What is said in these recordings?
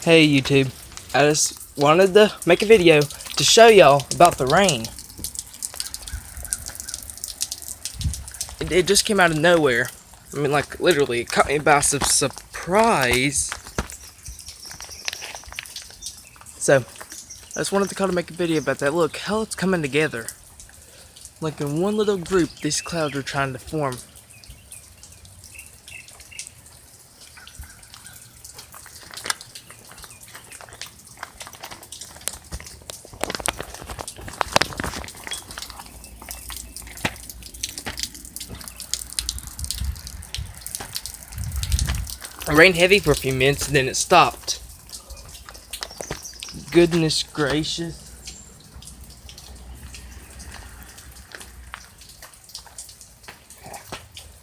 Hey YouTube, I just wanted to make a video to show y'all about the rain. It just came out of nowhere. I mean, like, literally, it caught me by some surprise. So, I just wanted to kind of make a video about that. Look, how it's coming together. Like in one little group, these clouds are trying to form. It rained heavy for a few minutes and then it stopped. Goodness gracious.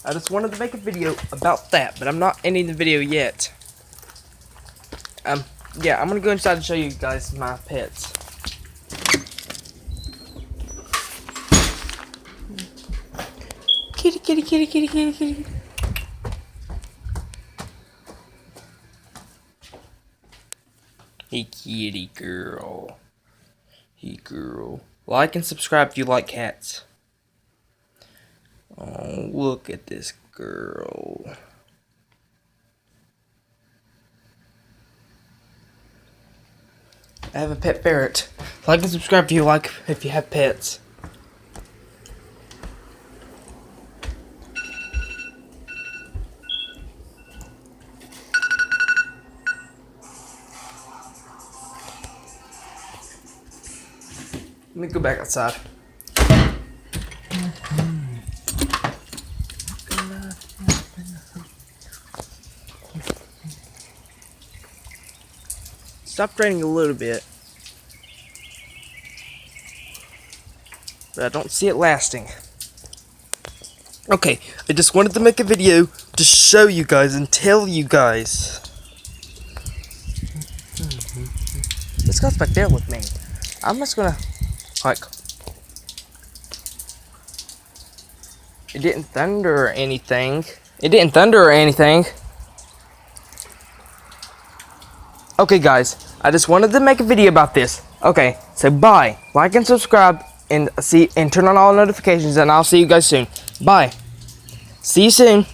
I just wanted to make a video about that, but I'm not ending the video yet. Yeah, I'm gonna go inside and show you guys my pets. Kitty, kitty, kitty, kitty, kitty, kitty. Hey kitty girl. Hey girl. Like and subscribe if you like cats. Oh, look at this girl. I have a pet ferret. Like and subscribe if you have pets. Let me go back outside. Stopped raining a little bit, but I don't see it lasting. Okay, I just wanted to make a video to show you guys and tell you guys. This guy's back there with me. I'm just gonna, like, it didn't thunder or anything. Okay guys, I just wanted to make a video about this. Okay, so bye. Like and subscribe and turn on all notifications and I'll see you guys soon. Bye. See you soon.